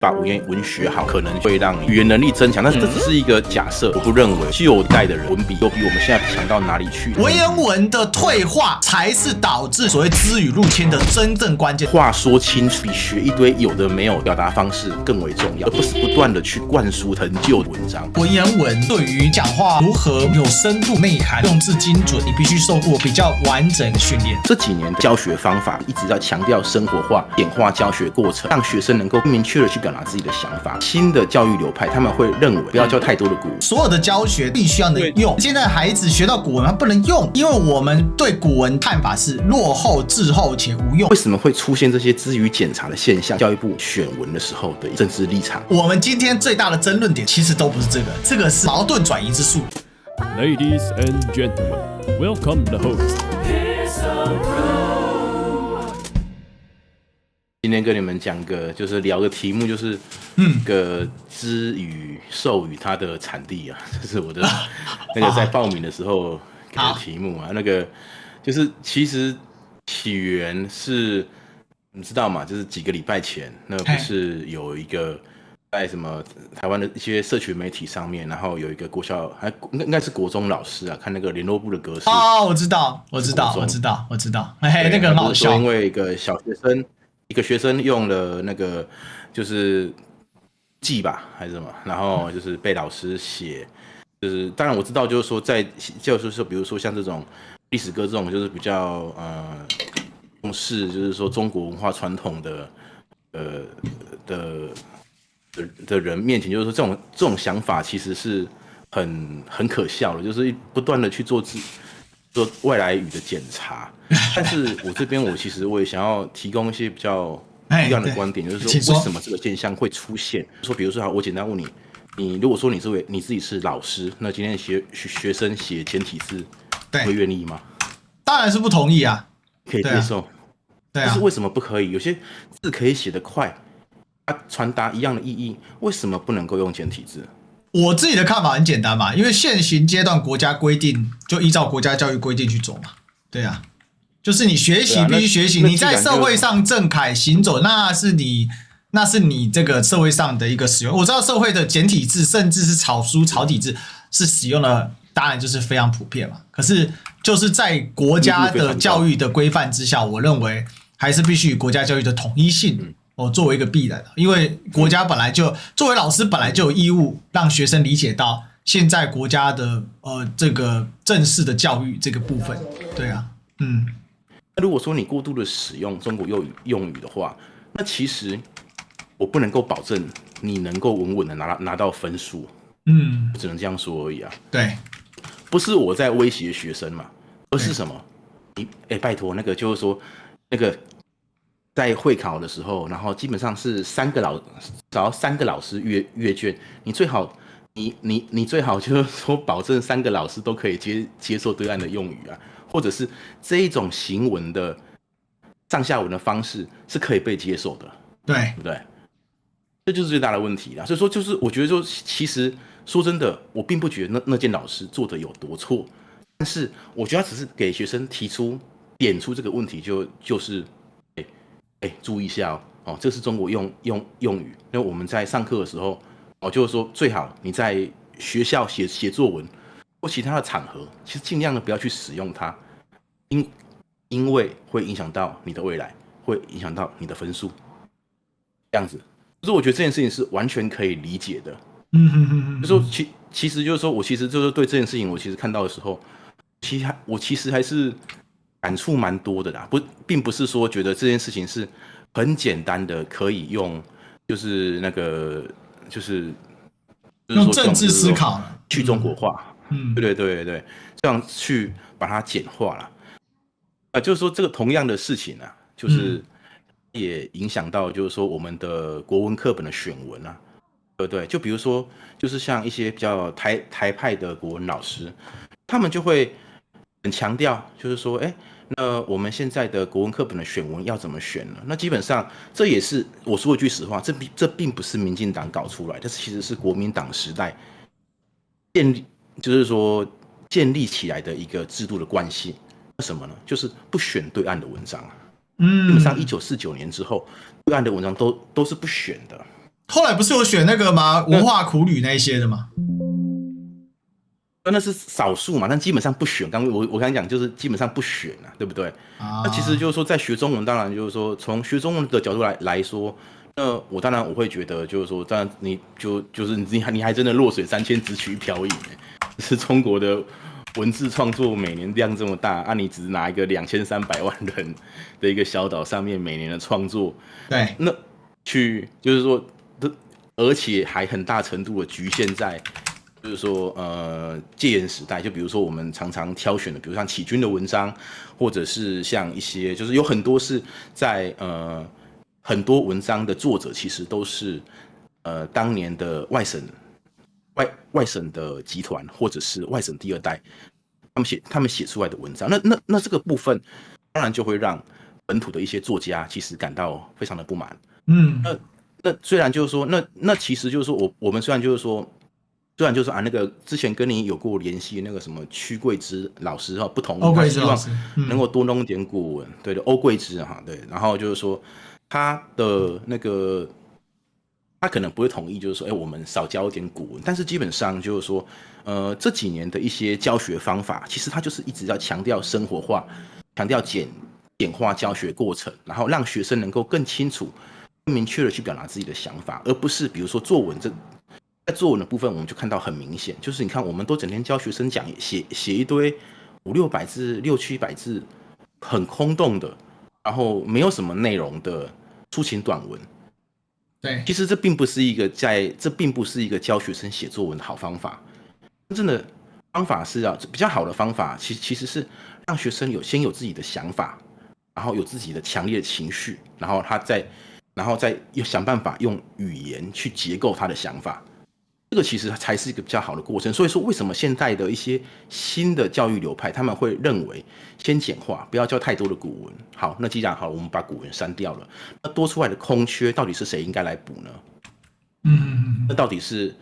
把文学好，可能会让语言能力增强，但是这只是一个假设，我不认为旧代的人文笔又比我们现在强到哪里去。文言文的退化才是导致所谓支语入侵的真正关键。话说清楚，比学一堆有的没有表达方式更为重要，而不是不断的去灌输陈旧的文章。文言文对于讲话如何有深度、内涵、用字精准，你必须受过比较完整的训练。这几年的教学方法一直在强调生活化、简化教学过程，让学生能够明确的去表达自己的想法。新的教育流派他们会认为不要教太多的古文，所有的教学必须要能用。现在孩子学到古文他不能用，因为我们对古文看法是落后、滞后且无用。为什么会出现这些资语检查的现象？教育部选文的时候的政治立场。我们今天最大的争论点其实都不是这个，这个是矛盾转移之术。Ladies and gentlemen, welcome the host. 今天跟你们讲个，就是聊个题目，就是个知语授予它的产地啊，这是我的那个在报名的时候给的题目啊。那个就是其实起源是，你知道吗？就是几个礼拜前，那不是有一个在什么台湾的一些社群媒体上面，然后有一个国小，应该是国中老师啊，看那个联络部的格式。哦，我知道，那个很好笑，因为一个小学生。一个学生用了那个就是记吧还是什么，然后就是被老师写，就是当然我知道，就是说在就是说，比如说像这种历史歌这种，就是比较重视，就是说中国文化传统的人面前，就是说这种想法其实是很可笑的，就是不断的去做外来语的检查。但是我这边其实我也想要提供一些比较不一样的观点，就是说为什么这个现象会出现？说比如说，我简单问你，你如果说你自己是老师，那今天学生写简体字，你会愿意吗？当然是不同意啊，可以接受。对啊，但是为什么不可以？有些字可以写得快，它传达一样的意义，为什么不能够用简体字？我自己的看法很简单嘛，因为现行阶段国家规定就依照国家教育规定去走嘛，对啊。就是你学习必须学习，你在社会上正楷行走，那是你这个社会上的一个使用。我知道社会的简体字，甚至是草书、草体字是使用的，当然就是非常普遍嘛。可是就是在国家的教育的规范之下，我认为还是必须以国家教育的统一性作为一个必然的，因为国家本来就作为老师本来就有义务让学生理解到现在国家的这个正式的教育这个部分，对啊，如果说你过度的使用中国用语的话，那其实我不能够保证你能够稳稳的拿到分数，我只能这样说而已啊。对，不是我在威胁学生嘛，而是什么？拜托，那个就是说，那个在会考的时候，然后基本上是找到3个老师阅卷，你最好你最好就是说保证3个老师都可以接受对岸的用语啊。或者是这一种行文的上下文的方式是可以被接受的，对不对？这就是最大的问题啦。所以说，就是我觉得说，其实说真的，我并不觉得那件老师做的有多错，但是我觉得他只是给学生点出这个问题，就是注意一下哦，这是中国用语。那我们在上课的时候，就是说最好你在学校写作文。或其他的场合，其实尽量的不要去使用它，因为会影响到你的未来，会影响到你的分数，这样子。就是我觉得这件事情是完全可以理解的。就说其实就是说我其实就是对这件事情，我其实看到的时候，我其实还是感触蛮多的啦。并不是说觉得这件事情是很简单的可以用，就是那个就是用政治思考去中国化。对，这样去把它简化了，就是说这个同样的事情啊，就是也影响到，就是说我们的国文课本的选文啊，对不对？就比如说，就是像一些比较台派的国文老师，他们就会很强调，就是说，那我们现在的国文课本的选文要怎么选呢？那基本上这也是我说一句实话，这并不是民进党搞出来，这其实是国民党时代就是说建立起来的一个制度的关系，什么呢？就是不选对岸的文章基本上1949年之后，对岸的文章都是不选的。后来不是有选那个吗？文化苦旅那一些的吗？那是少数嘛，但基本上不选。我刚才讲就是基本上不选啊，对不对？那其实就是说，在学中文，当然就是说，从学中文的角度来说，那我会觉得就是说，当然你就是你还真的弱水三千，只取一瓢饮。是中国的文字创作每年量这么大，啊，你只拿一个2300万人的一个小岛上面每年的创作，对，那就是说，而且还很大程度的局限在。就是说，戒严时代，就比如说我们常常挑选的，比如像启军的文章，或者是像一些，就是有很多是在很多文章的作者其实都是当年的外省的集团，或者是外省第二代，他们写出来的文章，那这个部分当然就会让本土的一些作家其实感到非常的不满。那虽然就是说，那其实就是说我们虽然就是说。虽然就是那个之前跟你有过联系那个什么屈桂芝老师不同，欧桂芝老师能够多弄点古文，对的，欧桂芝对，然后就是说他的那个他可能不会同意，就是说我们少教一点古文，但是基本上就是说这几年的一些教学方法，其实他就是一直要强调生活化，强调简化教学过程，然后让学生能够更清楚、更明确的去表达自己的想法，而不是比如说作文在作文的部分，我们就看到很明显，就是你看，我们都整天教学生写一堆500-600字、600-700字，很空洞的，然后没有什么内容的抒情短文。对，其实这并不是一个教学生写作文的好方法。真正的方法是比较好的方法，其实是让学生先有自己的想法，然后有自己的强烈的情绪，然后再想办法用语言去结构他的想法。这个其实才是一个比较好的过程，所以说为什么现在的一些新的教育流派，他们会认为先简化，不要教太多的古文。好，那既然好了，我们把古文删掉了，那多出来的空缺到底是谁应该来补呢？那到底是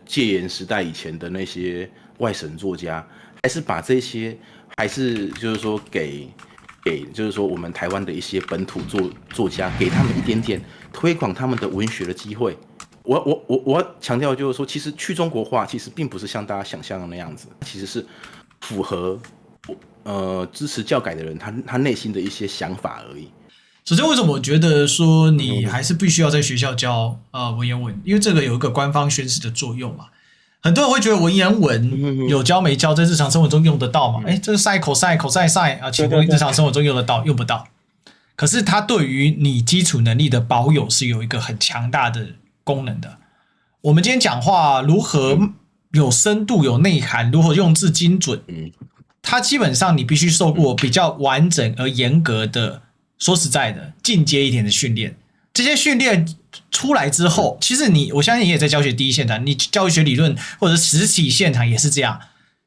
戒严时代以前的那些外省作家，还是把这些，还是就是说给就是说我们台湾的一些本土作家，给他们一点点推广他们的文学的机会？我要强调就是说，其实去中国化其实并不是像大家想象的那样子，其实是符合支持教改的人他内心的一些想法而已。首先，为什么我觉得说你还是必须要在学校教文言文？因为这个有一个官方宣示的作用嘛。很多人会觉得文言文有教没教，在日常生活中用得到嘛？这个塞口塞啊，请问日常生活中用得到用不到？可是它对于你基础能力的保有是有一个很强大的功能的。我们今天讲话如何有深度、有内涵，如何用字精准，它基本上你必须受过比较完整而严格的，说实在的，进阶一点的训练。这些训练出来之后，其实我相信你也在教学第一现场，你教育学理论或者实体现场也是这样。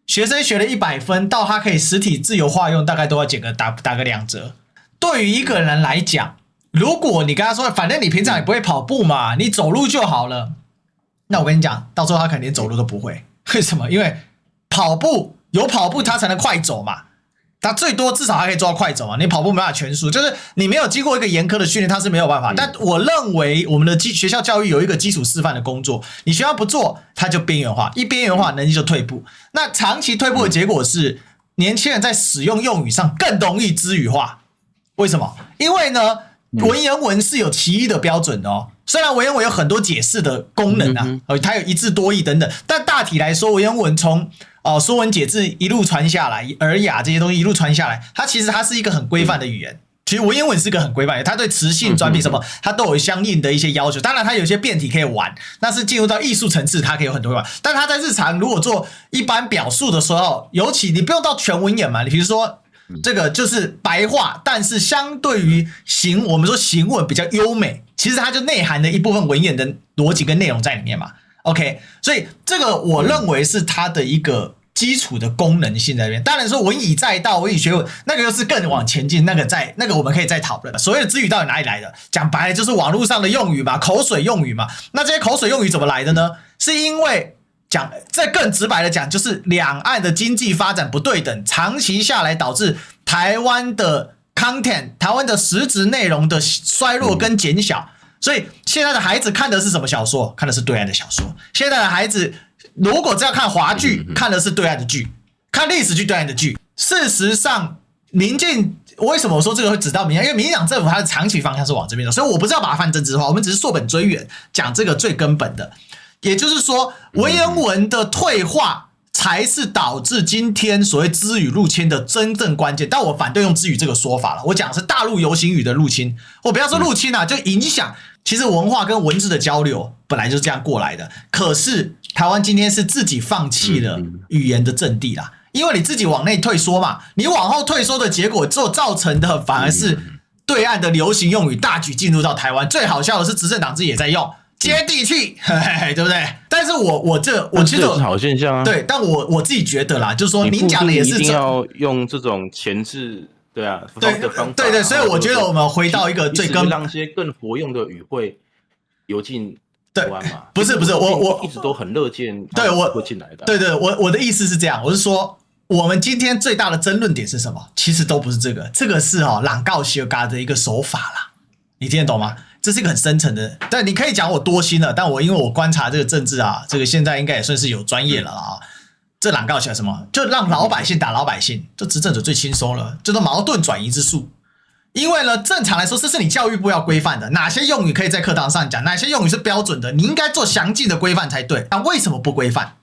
学生学了100分，到他可以实体自由化用，大概都要打个2折。对于一个人来讲，如果你跟他说，反正你平常也不会跑步嘛，你走路就好了，那我跟你讲，到时候他可能连走路都不会。为什么？因为有跑步他才能快走嘛。他最多至少还可以做到快走啊，你跑步没办法全速，就是你没有经过一个严苛的训练，他是没有办法。但我认为我们的学校教育有一个基础示范的工作，你学校不做，它就边缘化，一边缘化能力就退步。那长期退步的结果是，年轻人在使用用语上更容易支语化。为什么？因为呢，文言文是有其义的标准的哦。虽然文言文有很多解释的功能啊，它有一字多义等等，但大体来说，文言文从说文解字一路传下来，尔雅这些东西一路传下来，它是一个很规范的语言。其实文言文是个很规范的，它对词性、转笔什么，它都有相应的一些要求。当然，它有些变体可以玩，那是进入到艺术层次，它可以有很多玩。但它在日常如果做一般表述的时候，尤其你不用到全文言嘛，你比如说这个就是白话，但是相对于我们说行文比较优美，其实它就内含的一部分文言的逻辑跟内容在里面嘛。OK， 所以这个我认为是它的一个基础的功能性在那边。当然说文以载道、文以学文，那个又是更往前进，那个我们可以再讨论。所谓的支语到底哪里来的？讲白了就是网络上的用语嘛，口水用语嘛。那这些口水用语怎么来的呢？是因为这更直白的讲，就是两岸的经济发展不对等，长期下来导致台湾的 content、台湾的实质内容的衰弱跟减小。所以现在的孩子看的是什么小说？看的是对岸的小说。现在的孩子如果只要看华剧，看的是对岸的剧，看历史剧对岸的剧。事实上，民进为什么我说这个会指到民进？因为民进党政府它的长期方向是往这边的，所以我不是要把它泛政治化，我们只是溯本追源，讲这个最根本的。也就是说，文言文的退化才是导致今天所谓支语入侵的真正关键。但我反对用支语这个说法了，我讲的是大陆游行语的入侵。我不要说入侵啊，就影响。其实文化跟文字的交流本来就是这样过来的。可是台湾今天是自己放弃了语言的阵地啦，因为你自己往内退缩嘛，你往后退缩的结果，造成的反而是对岸的流行用语大举进入到台湾。最好笑的是，执政党自己也在用。接地气，对不对？但是我其实是好现象啊。对，但我自己觉得啦，就是说您讲的也是一定要用这种前置，对啊，的方法。对，所以我觉得我们回到一个最根本，让一些更活用的语汇流进台湾嘛。不是，我一直都很乐见，对我会进来的。对，我的意思是这样，我是说，我们今天最大的争论点是什么？其实都不是这个，这个是朗告修嘎的一个手法啦，你听得懂吗？这是一个很深层的，但你可以讲我多心了，但因为我观察这个政治啊，这个现在应该也算是有专业了啊。这朗告起来什么？就让老百姓打老百姓，这执政者最轻松了，叫做矛盾转移之术。因为呢，正常来说，这是你教育部要规范的，哪些用语可以在课堂上讲，哪些用语是标准的，你应该做详尽的规范才对。那为什么不规范？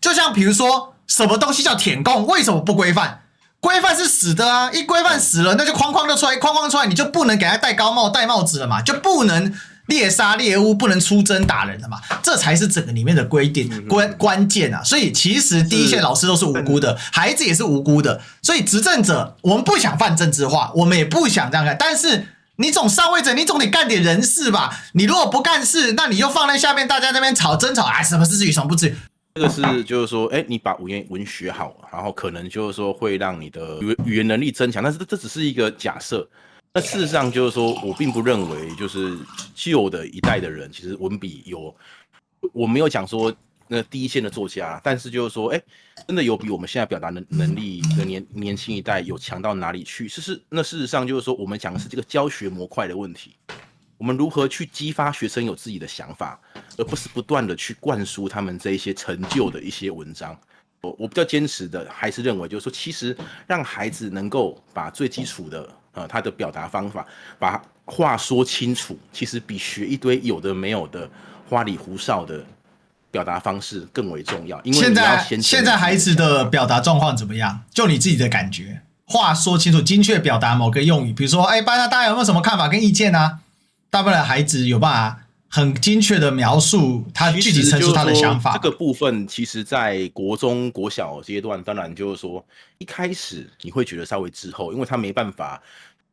就像比如说，什么东西叫舔共，为什么不规范？规范是死的啊！一规范死了，那就框框就出来，框框出来，你就不能给他戴高帽、戴帽子了嘛，就不能猎杀猎物，不能出征打人了嘛，这才是整个里面的规定关键啊！所以其实第一线老师都是无辜的，孩子也是无辜的，所以执政者我们不想泛政治化，我们也不想这样干，但是你总上位者，你总得干点人事吧？你如果不干事，那你又放在下面，大家那边争吵，什么是至于，什么不至于？这个是就是说，你把文言文学好，然后可能就是说会让你的语言能力增强，但是这只是一个假设。那事实上就是说，我并不认为就是旧的一代的人其实文笔有，我没有讲说那第一线的作家，但是就是说，真的有比我们现在表达能力的年轻一代有强到哪里去？那事实上就是说，我们讲的是这个教学模块的问题。我们如何去激发学生有自己的想法，而不是不断的去灌输他们这一些成就的一些文章。我比较坚持的还是认为，就是说，其实让孩子能够把最基础的他的表达方法，把话说清楚，其实比学一堆有的没有的花里胡哨的表达方式更为重要。因为现在孩子的表达状况怎么样？就你自己的感觉，话说清楚，精确表达某个用语，比如说，班上大家有没有什么看法跟意见啊？大部分的孩子有办法很精确的描述他具体陈述他的想法。这个部分其实在国中国小阶段，当然就是说一开始你会觉得稍微滞后，因为他没办法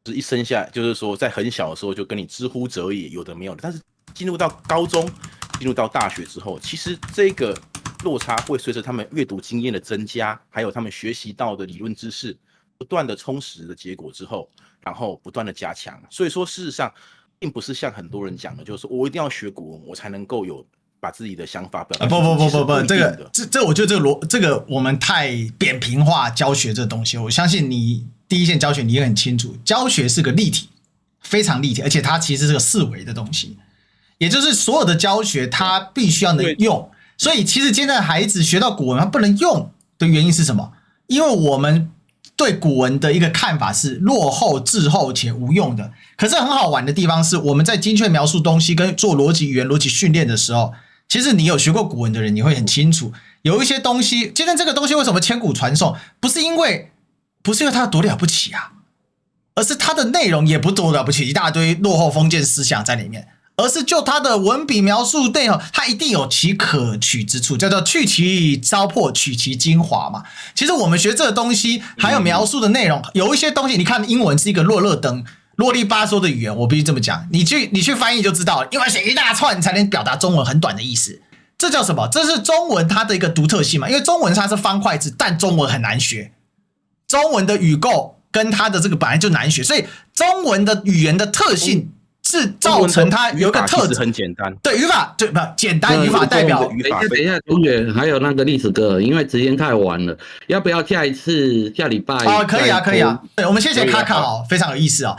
就是一生下就是说在很小的时候就跟你知乎者也有的没有的，但是进入到高中进入到大学之后，其实这个落差会随着他们阅读经验的增加，还有他们学习到的理论知识不断的充实的结果之后，然后不断的加强。所以说事实上并不是像很多人讲的，就是我一定要学古文，我才能够有把自己的想法表达。不，这我觉得这个我们太扁平化教学这东西。我相信你第一线教学你也很清楚，教学是个立体，非常立体，而且它其实是个四维的东西，也就是所有的教学它必须要能用。所以其实现在孩子学到古文他不能用的原因是什么？因为我们对古文的一个看法是落后、滞后且无用的。可是很好玩的地方是，我们在精确描述东西跟做逻辑语言逻辑训练的时候，其实你有学过古文的人，你会很清楚，有一些东西，今天这个东西为什么千古传颂，不是因为它有多了不起啊，而是它的内容也不多了不起，一大堆落后封建思想在里面。而是就它的文笔描述内容，它一定有其可取之处，叫做去其糟粕，取其精华嘛。其实我们学这个东西，还有描述的内容，有一些东西，你看英文是一个啰里吧嗦的语言，我必须这么讲，你去翻译就知道了，因为写一大串才能表达中文很短的意思。这叫什么？这是中文它的一个独特性嘛，因为中文它是方块字，但中文很难学，中文的语构跟它的这个本来就难学，所以中文的语言的特性是造成它有一个特质，很简单。对，语法对不简单，语法代表。等一下，同学还有那个历史课，因为时间太晚了，要不要下礼拜？可以啊。对，我们谢谢卡卡非常有意思哦。